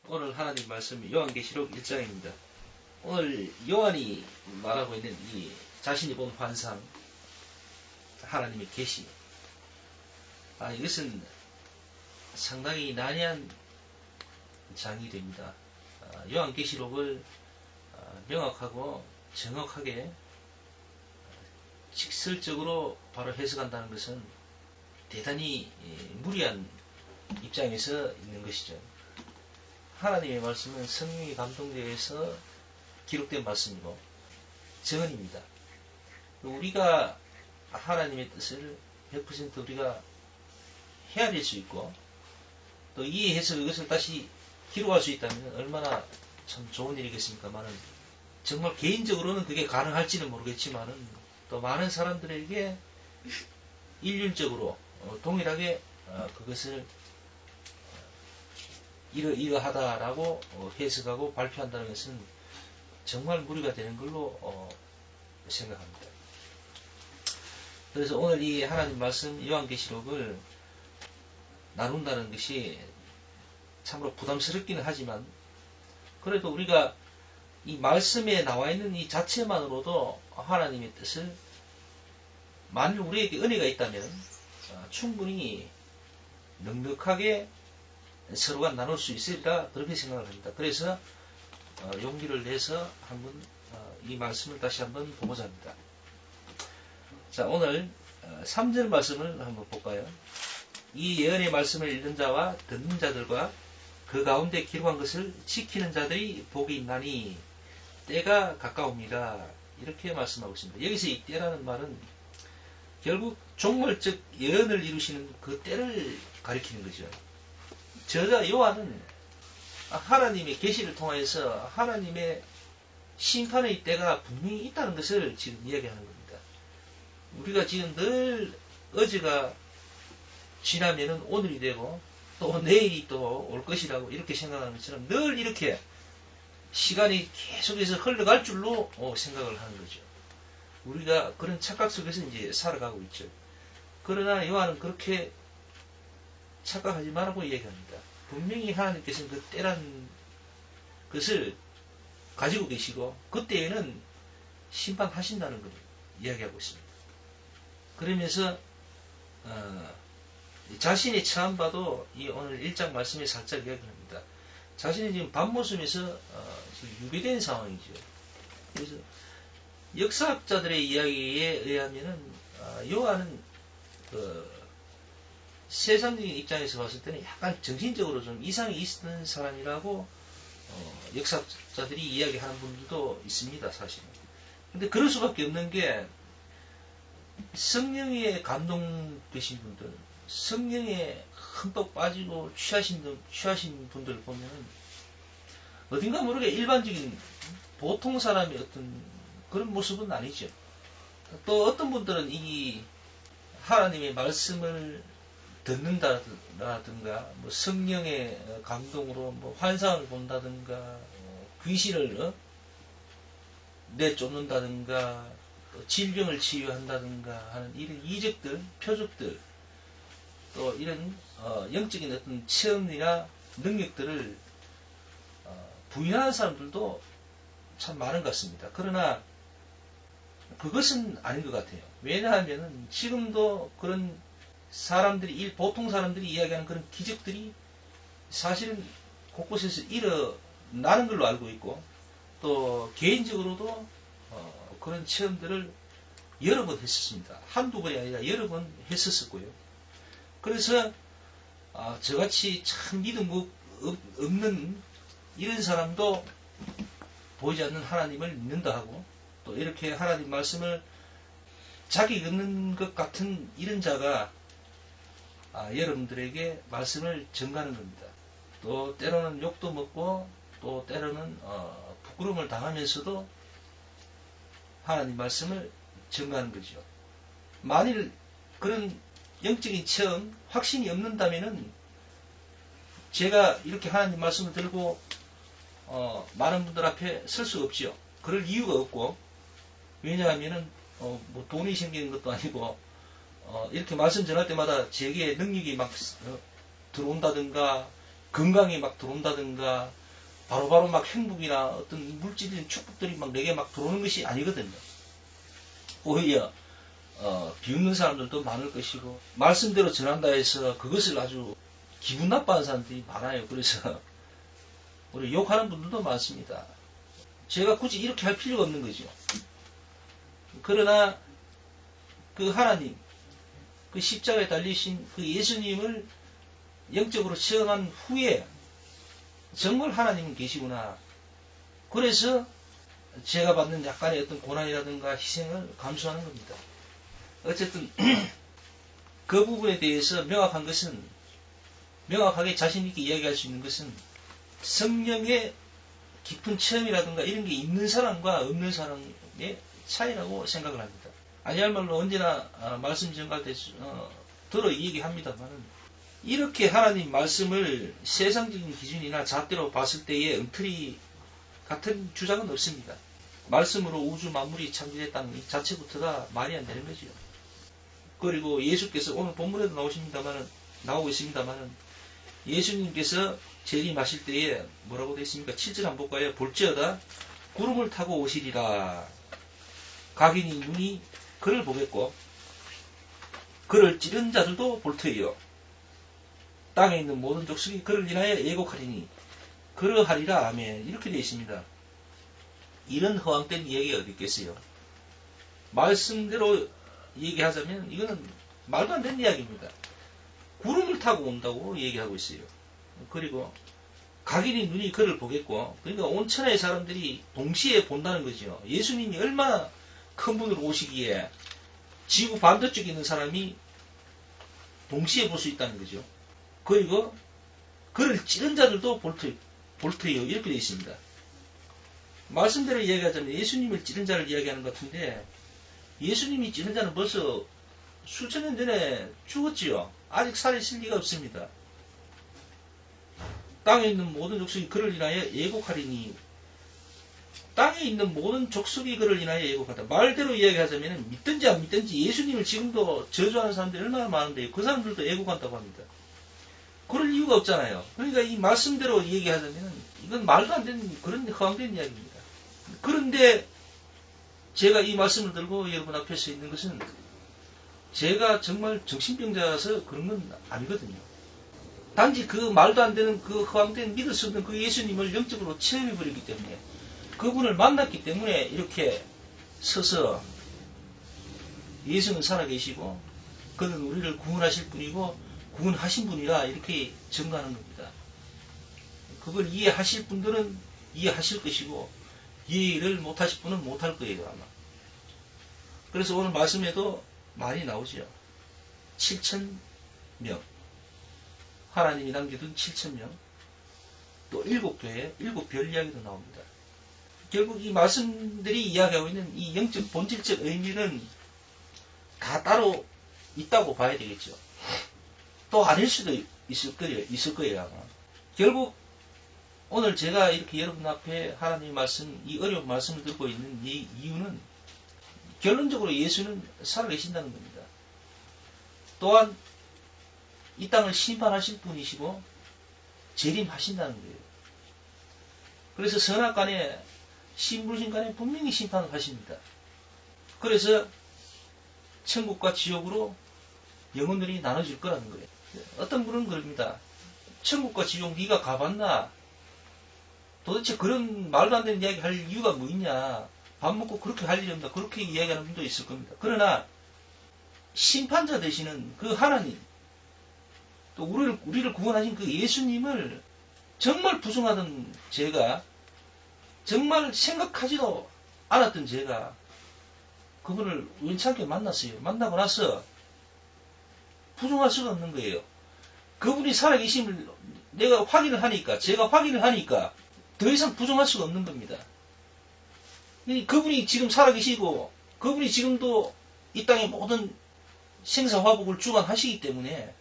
오늘 하나님 말씀 요한계시록 1장입니다. 오늘 요한이 말하고 있는 이 자신이 본 환상, 하나님의 계시, 이것은 상당히 난해한 장이 됩니다. 요한계시록을 명확하고 정확하게 직설적으로 바로 해석한다는 것은 대단히 무리한 입장에서 있는 것이죠. 하나님의 말씀은 성령이 감동되어서 기록된 말씀이고 정언입니다. 우리가 하나님의 뜻을 100% 우리가 헤아릴 수 있고 또 이해해서 이것을 다시 기록할 수 있다면 얼마나 참 좋은 일이겠습니까만은 정말 개인적으로는 그게 가능할지는 모르겠지만은 또 많은 사람들에게 일률적으로 동일하게 그것을 이러하다라고 해석하고 발표한다는 것은 정말 무리가 되는 걸로 생각합니다. 그래서 오늘 이 하나님 말씀 요한계시록을 나눈다는 것이 참으로 부담스럽기는 하지만 그래도 우리가 이 말씀에 나와 있는 이 자체만으로도 하나님의 뜻을 만일 우리에게 은혜가 있다면 충분히 넉넉하게 서로가 나눌 수 있으리라 그렇게 생각을 합니다. 그래서 용기를 내서 한번 이 말씀을 다시 한번 보고자 합니다. 자, 오늘 3절 말씀을 한번 볼까요? 이 예언의 말씀을 읽는 자와 듣는 자들과 그 가운데 기록한 것을 지키는 자들이 복이 있나니 때가 가까웁니다. 이렇게 말씀하고 있습니다. 여기서 이 때라는 말은 결국 종말적 예언을 이루시는 그 때를 가리키는 거죠. 저자 요한은 하나님의 계시를 통해서 하나님의 심판의 때가 분명히 있다는 것을 지금 이야기하는 겁니다. 우리가 지금 늘 어제가 지나면은 오늘이 되고 또 내일이 또 올 것이라고 이렇게 생각하는 것처럼 늘 이렇게 시간이 계속해서 흘러갈 줄로 생각을 하는 거죠. 우리가 그런 착각 속에서 이제 살아가고 있죠. 그러나 요한은 그렇게 착각하지 말라고 얘기합니다. 분명히 하나님께서는 그 때라는 것을 가지고 계시고 그때에는 심판하신다는 걸 이야기하고 있습니다. 그러면서 자신이 처음 봐도 이 오늘 1장 말씀에 살짝 이야기합니다. 자신이 지금 밤모섬에서 유배된 상황이죠. 그래서 역사학자들의 이야기에 의하면은 요한은 세상적인 입장에서 봤을 때는 약간 정신적으로 좀 이상이 있었던 사람이라고 역사자들이 이야기하는 분들도 있습니다, 사실은. 근데 그럴 수밖에 없는 게 성령에 감동되신 분들, 성령에 흠뻑 빠지고 취하신 분들을 보면은 어딘가 모르게 일반적인 보통 사람의 어떤 그런 모습은 아니죠. 또 어떤 분들은 이 하나님의 말씀을 듣는다든가, 뭐 성령의 감동으로 뭐 환상을 본다든가, 귀신을 내쫓는다든가, 또 질병을 치유한다든가 하는 이런 이적들, 표적들, 또 이런 영적인 어떤 체험이나 능력들을 부인하는 사람들도 참 많은 것 같습니다. 그러나 그것은 아닌 것 같아요. 왜냐하면 지금도 그런 사람들이, 보통 사람들이 이야기하는 그런 기적들이 사실은 곳곳에서 일어나는 걸로 알고 있고, 또 개인적으로도 그런 체험들을 여러 번 했었습니다. 한두 번이 아니라 여러 번 했었고요. 그래서 저같이 참 믿음 없는 이런 사람도 보이지 않는 하나님을 믿는다 하고, 또 이렇게 하나님 말씀을 자기 없는 것 같은 이런 자가 여러분들에게 말씀을 전가하는 겁니다. 또 때로는 욕도 먹고 또 때로는 부끄러움을 당하면서도 하나님 말씀을 전가하는 거죠. 만일 그런 영적인 체험, 확신이 없는다면은 제가 이렇게 하나님 말씀을 들고 많은 분들 앞에 설 수가 없죠. 그럴 이유가 없고, 왜냐하면은 뭐 돈이 생기는 것도 아니고 이렇게 말씀 전할 때마다 제게 능력이 막 들어온다든가 건강에 막 들어온다든가 바로바로 막 행복이나 어떤 물질적인 축복들이 막 내게 막 들어오는 것이 아니거든요. 오히려 비웃는 사람들도 많을 것이고 말씀대로 전한다 해서 그것을 아주 기분 나빠하는 사람들이 많아요. 그래서 우리 욕하는 분들도 많습니다. 제가 굳이 이렇게 할 필요가 없는 거죠. 그러나 그 하나님, 그 십자가에 달리신 그 예수님을 영적으로 체험한 후에 정말 하나님은 계시구나. 그래서 제가 받는 약간의 어떤 고난이라든가 희생을 감수하는 겁니다. 어쨌든 그 부분에 대해서 명확하게 자신있게 이야기할 수 있는 것은 성령의 깊은 체험이라든가 이런 게 있는 사람과 없는 사람의 차이라고 생각을 합니다. 아니야말로 언제나 말씀 전갈 때 들어 얘기합니다만은 이렇게 하나님 말씀을 세상적인 기준이나 잣대로 봤을 때의 엉터리 같은 주장은 없습니다. 말씀으로 우주 만물이 창조됐다는 이 자체부터가 말이 안 되는 거죠. 그리고 예수께서 오늘 본문에도 나오고 있습니다만은 예수님께서 재림하실 때에 뭐라고 되어 있습니까? 7절 한번 볼까요? 볼지어다 구름을 타고 오시리라. 각인이 눈이 그를 보겠고 그를 찌른 자들도 볼 터이요. 땅에 있는 모든 족속이 그를 인하여 애곡하리니 그러하리라. 아멘. 이렇게 되어 있습니다. 이런 허황된 이야기가 어디 있겠어요? 말씀대로 얘기하자면 이거는 말도 안 되는 이야기입니다. 구름을 타고 온다고 얘기하고 있어요. 그리고 각인이 눈이 그를 보겠고 그러니까 온 천하의 사람들이 동시에 본다는 거죠. 예수님이 얼마나 큰 분으로 오시기에 지구 반대쪽에 있는 사람이 동시에 볼 수 있다는 거죠. 그리고 그를 찌른 자들도 볼 터이요. 이렇게 되어 있습니다. 말씀대로 이야기하자면 예수님을 찌른 자를 이야기하는 것 같은데 예수님이 찌른 자는 벌써 수천 년 전에 죽었지요. 아직 살아있을 리가 없습니다. 땅에 있는 모든 족속이 그를 인하여 애곡하리니 땅에 있는 모든 족속이 그를 인하여 애곡하다. 말대로 이야기하자면 믿든지 안 믿든지 예수님을 지금도 저주하는 사람들이 얼마나 많은데 그 사람들도 애곡한다고 합니다. 그럴 이유가 없잖아요. 그러니까 이 말씀대로 얘기하자면 이건 말도 안 되는 그런 허황된 이야기입니다. 그런데 제가 이 말씀을 들고 여러분 앞에 서 있는 것은 제가 정말 정신병자라서 그런 건 아니거든요. 단지 그 말도 안 되는 그 허황된 믿을 수 없는 그 예수님을 영적으로 체험해버리기 때문에 그분을 만났기 때문에 이렇게 서서 예수는 살아계시고 그는 우리를 구원하실 분이고 구원하신 분이라 이렇게 증거하는 겁니다. 그걸 이해하실 분들은 이해하실 것이고 이해를 못하실 분은 못할 거예요 아마. 그래서 오늘 말씀에도 많이 나오죠. 7,000명 하나님이 남겨둔 7,000명 또 7교회 7별 이야기도 나옵니다. 결국 이 말씀들이 이야기하고 있는 이 영적 본질적 의미는 다 따로 있다고 봐야 되겠죠. 또 아닐 수도 있을 거예요 아마. 결국 오늘 제가 이렇게 여러분 앞에 하나님의 말씀, 이 어려운 말씀을 듣고 있는 이 이유는 결론적으로 예수는 살아계신다는 겁니다. 또한 이 땅을 심판하실 분이시고 재림하신다는 거예요. 그래서 선악간에 신불신간에 분명히 심판을 하십니다. 그래서 천국과 지옥으로 영혼들이 나눠질 거라는 거예요. 어떤 분은 그럽니다. 천국과 지옥 네가 가봤나? 도대체 그런 말도 안 되는 이야기 할 이유가 뭐 있냐? 밥 먹고 그렇게 할 일이 없다. 그렇게 이야기하는 분도 있을 겁니다. 그러나 심판자 되시는 그 하나님 또 우리를 구원하신 그 예수님을 정말 부정하던 제가 정말 생각하지도 않았던 제가 그분을 우연찮게 만났어요. 만나고 나서 부정할 수가 없는 거예요. 그분이 살아계심을 제가 확인을 하니까 더 이상 부정할 수가 없는 겁니다. 그분이 지금 살아계시고 그분이 지금도 이 땅의 모든 생사화복을 주관하시기 때문에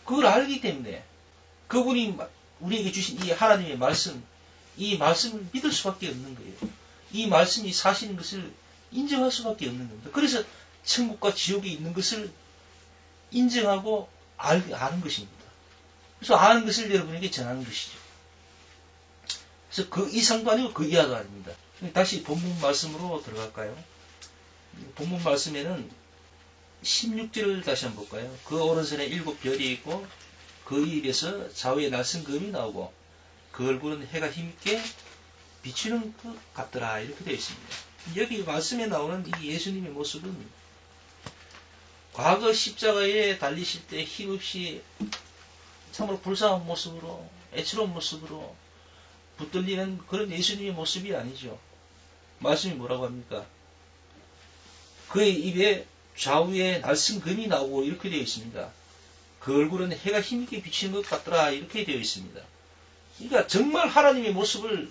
그걸 알기 때문에 그분이 우리에게 주신 이 하나님의 말씀 이 말씀을 믿을 수밖에 없는 거예요. 이 말씀이 사실인 것을 인정할 수밖에 없는 겁니다. 그래서 천국과 지옥에 있는 것을 인정하고 아는 것입니다. 그래서 아는 것을 여러분에게 전하는 것이죠. 그래서 그 이상도 아니고 그 이하도 아닙니다. 다시 본문 말씀으로 들어갈까요? 본문 말씀에는 16절을 다시 한번 볼까요? 그 오른손에 7별이 있고 그 입에서 좌우에 날선 검이 나오고 그 얼굴은 해가 힘있게 비추는 것 같더라. 이렇게 되어 있습니다. 여기 말씀에 나오는 이 예수님의 모습은 과거 십자가에 달리실 때 힘없이 참으로 불쌍한 모습으로 애처로운 모습으로 붙들리는 그런 예수님의 모습이 아니죠. 말씀이 뭐라고 합니까? 그의 입에 좌우에 날선 검이 나오고 이렇게 되어 있습니다. 그 얼굴은 해가 힘있게 비치는 것 같더라. 이렇게 되어 있습니다. 그러니까 정말 하나님의 모습을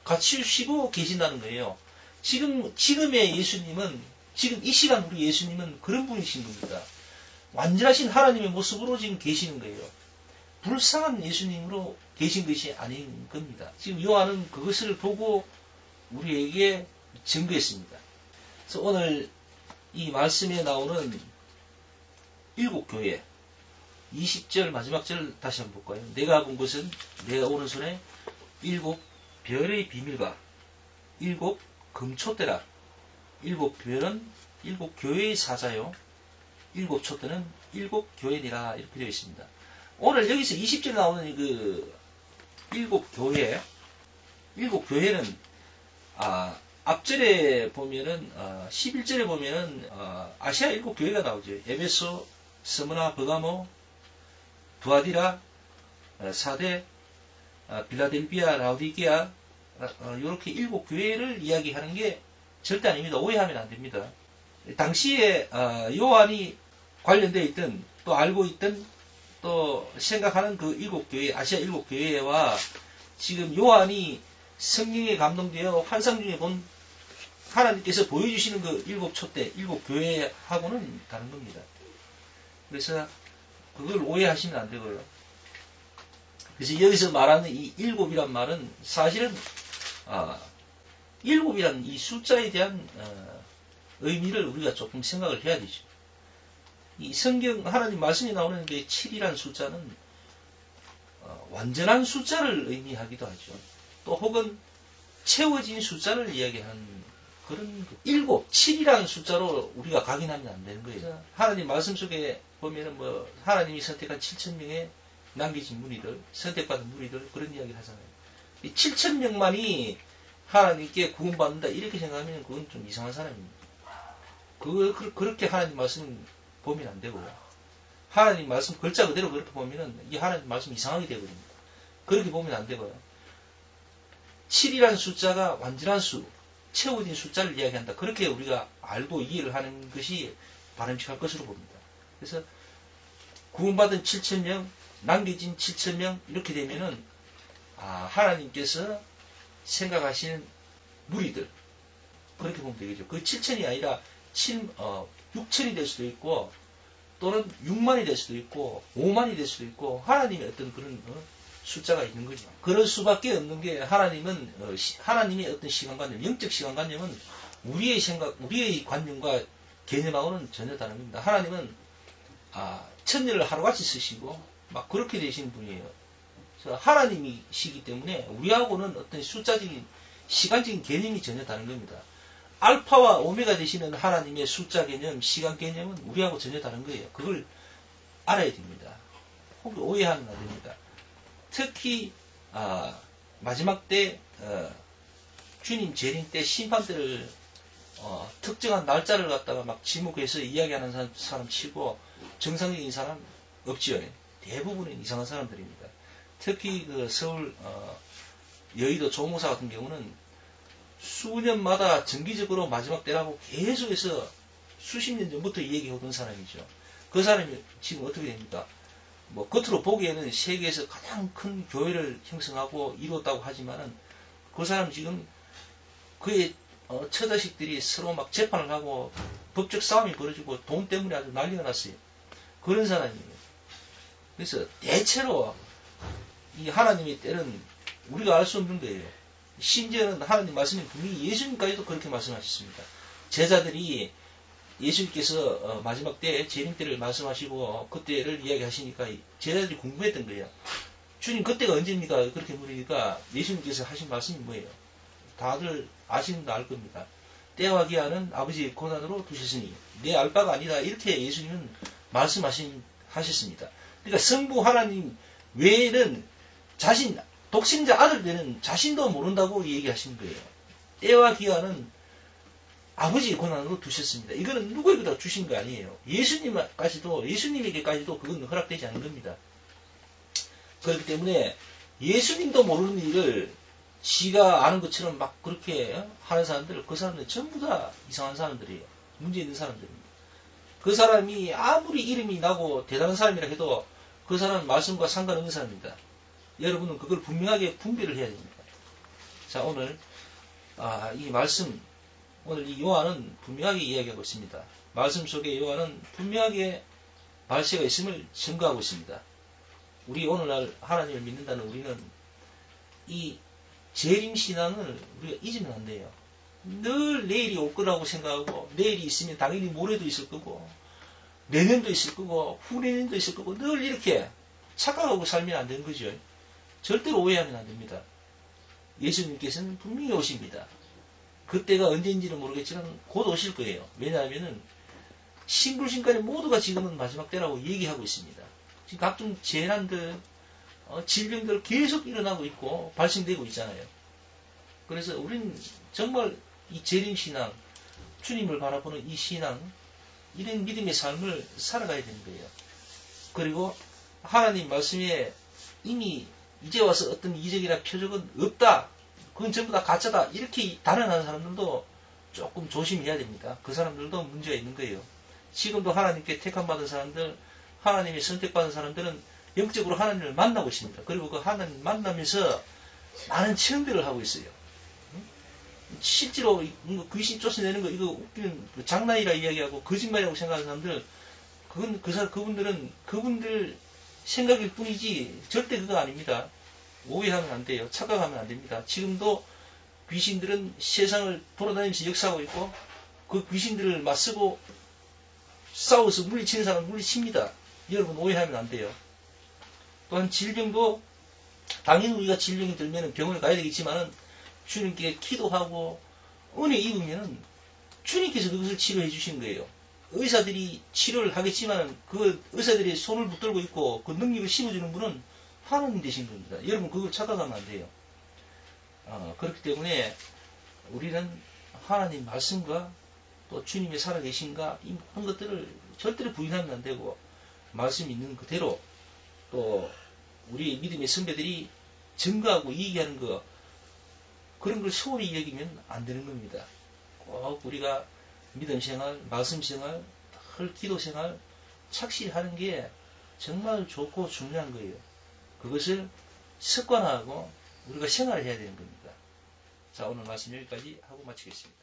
갖추시고 계신다는 거예요. 지금의 예수님은, 지금 이 시간 우리 예수님은 그런 분이신 겁니다. 완전하신 하나님의 모습으로 지금 계시는 거예요. 불쌍한 예수님으로 계신 것이 아닌 겁니다. 지금 요한은 그것을 보고 우리에게 증거했습니다. 그래서 오늘 이 말씀에 나오는 7교회 20절 마지막 절 다시 한번 볼까요? 내가 본 것은 내 오른손에 7별의 비밀과 7 금촛대라. 7별은 7교회의 사자요. 7촛대는 7교회니라. 이렇게 되어 있습니다. 오늘 여기서 20절에 나오는 그 7교회, 7교회는 앞절에 보면은 11절에 보면은 아시아 7교회가 나오죠. 에베소, 스무나, 버가모, 두아디라, 사대, 빌라델비아, 라우디게아 이렇게 7교회를 이야기하는 게 절대 아닙니다. 오해하면 안 됩니다. 당시에 요한이 관련되어 있던 또 알고 있던 또 생각하는 그 7교회, 아시아 7교회와 지금 요한이 성령에 감동되어 환상 중에 본 하나님께서 보여주시는 그 7촛대, 7교회하고는 다른 겁니다. 그래서 그걸 오해하시면 안 되고요. 그래서 여기서 말하는 이 7이란 말은 사실은 7이란 이 숫자에 대한 의미를 우리가 조금 생각을 해야 되죠. 이 성경 하나님 말씀이 나오는 게 7이란 숫자는 완전한 숫자를 의미하기도 하죠. 또 혹은 채워진 숫자를 이야기하는 그런 7, 7이라는 숫자로 우리가 각인하면 안 되는 거예요. 하나님 말씀 속에 보면은 하나님이 선택한 7,000명의 남겨진 무리들, 선택받은 무리들 그런 이야기를 하잖아요. 이 7,000명만이 하나님께 구원받는다 이렇게 생각하면 그건 좀 이상한 사람입니다. 그렇게 하나님 말씀 보면 안 되고요. 하나님 말씀 글자 그대로 그렇게 보면은 이 하나님 말씀 이상하게 되거든요. 그렇게 보면 안 되고요. 7이라는 숫자가 완전한 수, 채워진 숫자를 이야기한다. 그렇게 우리가 알고 이해를 하는 것이 바람직할 것으로 봅니다. 그래서 구원받은 7,000명, 남겨진 7,000명 이렇게 되면은 하나님께서 생각하시는 무리들 그렇게 보면 되겠죠. 그 7,000이 아니라 6,000이 될 수도 있고 또는 6만이 될 수도 있고 5만이 될 수도 있고 하나님의 어떤 그런 숫자가 있는 거죠. 그럴 수밖에 없는 게 하나님의 어떤 시간관념, 영적 시간관념은 우리의 생각, 우리의 관념과 개념하고는 전혀 다른 겁니다. 하나님은 천년을 하루같이 쓰시고 막 그렇게 되신 분이에요. 그래서 하나님이시기 때문에 우리하고는 어떤 숫자적인 시간적인 개념이 전혀 다른 겁니다. 알파와 오메가 되시는 하나님의 숫자 개념, 시간 개념은 우리하고 전혀 다른 거예요. 그걸 알아야 됩니다. 혹시 오해하면 안 됩니다. 특히 마지막 때 주님 재림 때 심판 때를 특정한 날짜를 갖다가 막 지목해서 이야기하는 사람 치고 정상적인 사람 없지요. 대부분은 이상한 사람들입니다. 특히 그 서울 여의도 조모사 같은 경우는 수년마다 정기적으로 마지막 때라고 계속해서 수십 년 전부터 얘기하던 사람이죠. 그 사람이 지금 어떻게 됩니까? 겉으로 보기에는 세계에서 가장 큰 교회를 형성하고 이루었다고 하지만은 그 사람 지금 그의 처자식들이 서로 막 재판을 하고 법적 싸움이 벌어지고 돈 때문에 아주 난리가 났어요. 그런 사람이에요. 그래서 대체로 이 하나님의 때는 우리가 알 수 없는 거예요. 심지어는 하나님 말씀에 분명히 예수님까지도 그렇게 말씀하셨습니다. 제자들이 예수님께서 마지막 때 재림 때를 말씀하시고 그때를 이야기하시니까 제자들이 궁금했던 거예요. 주님 그때가 언제입니까? 그렇게 물으니까 예수님께서 하신 말씀이 뭐예요? 다들 아시는 거 알 겁니다. 때와 기한은 아버지의 고난으로 두셨으니 내 알 바가 아니다. 이렇게 예수님은 말씀하셨습니다. 그러니까 성부 하나님 외에는 독생자 아들 되는 자신도 모른다고 얘기하신 거예요. 때와 기한은 아버지의 고난으로 두셨습니다. 이거는 누구에게도 주신 거 아니에요. 예수님에게까지도 그건 허락되지 않은 겁니다. 그렇기 때문에 예수님도 모르는 일을 지가 아는 것처럼 막 그렇게 하는 사람들, 그 사람들은 전부 다 이상한 사람들이에요. 문제 있는 사람들입니다. 그 사람이 아무리 이름이 나고 대단한 사람이라 해도 그 사람은 말씀과 상관없는 사람입니다. 여러분은 그걸 분명하게 분별을 해야 됩니다. 자, 오늘 이 말씀, 오늘 이 요한은 분명하게 이야기하고 있습니다. 말씀 속에 요한은 분명하게 말세가 있음을 증거하고 있습니다. 우리 오늘날 하나님을 믿는다는 우리는 이 재림신앙을 우리가 잊으면 안 돼요. 늘 내일이 올 거라고 생각하고 내일이 있으면 당연히 모레도 있을 거고 내년도 있을 거고 후내년도 있을 거고 늘 이렇게 착각하고 살면 안 되는 거죠. 절대로 오해하면 안 됩니다. 예수님께서는 분명히 오십니다. 그때가 언제인지는 모르겠지만 곧 오실 거예요. 왜냐하면 신불신까지 모두가 지금은 마지막 때라고 얘기하고 있습니다. 지금 각종 재난들, 질병들 계속 일어나고 있고 발생되고 있잖아요. 그래서 우리는 정말 이 재림신앙, 주님을 바라보는 이 신앙, 이런 믿음의 삶을 살아가야 되는 거예요. 그리고 하나님 말씀에 이미 이제 와서 어떤 이적이나 표적은 없다. 그건 전부 다 가짜다. 이렇게 단언하는 사람들도 조금 조심해야 됩니다. 그 사람들도 문제가 있는 거예요. 지금도 하나님께 택함받은 사람들, 하나님이 선택받은 사람들은 영적으로 하나님을 만나고 있습니다. 그리고 그 하나님 만나면서 많은 체험들을 하고 있어요. 실제로 귀신 쫓아내는 거 이거 웃기는 장난이라 이야기하고 거짓말이라고 생각하는 사람들, 그분들은 그분들 생각일 뿐이지 절대 그거 아닙니다. 오해하면 안 돼요. 착각하면 안 됩니다. 지금도 귀신들은 세상을 돌아다니면서 역사하고 있고 그 귀신들을 맞서고 싸워서 물리치는 사람은 물리칩니다. 여러분 오해하면 안 돼요. 또한 질병도 당연히 우리가 질병이 들면 병원에 가야 되겠지만 주님께 기도하고 은혜 입으면 주님께서 그것을 치료해 주시는 거예요. 의사들이 치료를 하겠지만 그 의사들이 손을 붙들고 있고 그 능력을 심어주는 분은 하나님 되신 겁니다. 여러분 그걸 착각하면 안 돼요. 그렇기 때문에 우리는 하나님 말씀과 또 주님의 살아계신가 이 모든 것들을 절대로 부인하면 안 되고 말씀 있는 그대로 또 우리 믿음의 선배들이 증거하고 얘기하는 거 그런 걸 소홀히 여기면 안 되는 겁니다. 꼭 우리가 믿음 생활, 말씀 생활, 기도 생활 착실히 하는 게 정말 좋고 중요한 거예요. 그것을 습관화하고 우리가 생활을 해야 되는 겁니다. 자, 오늘 말씀 여기까지 하고 마치겠습니다.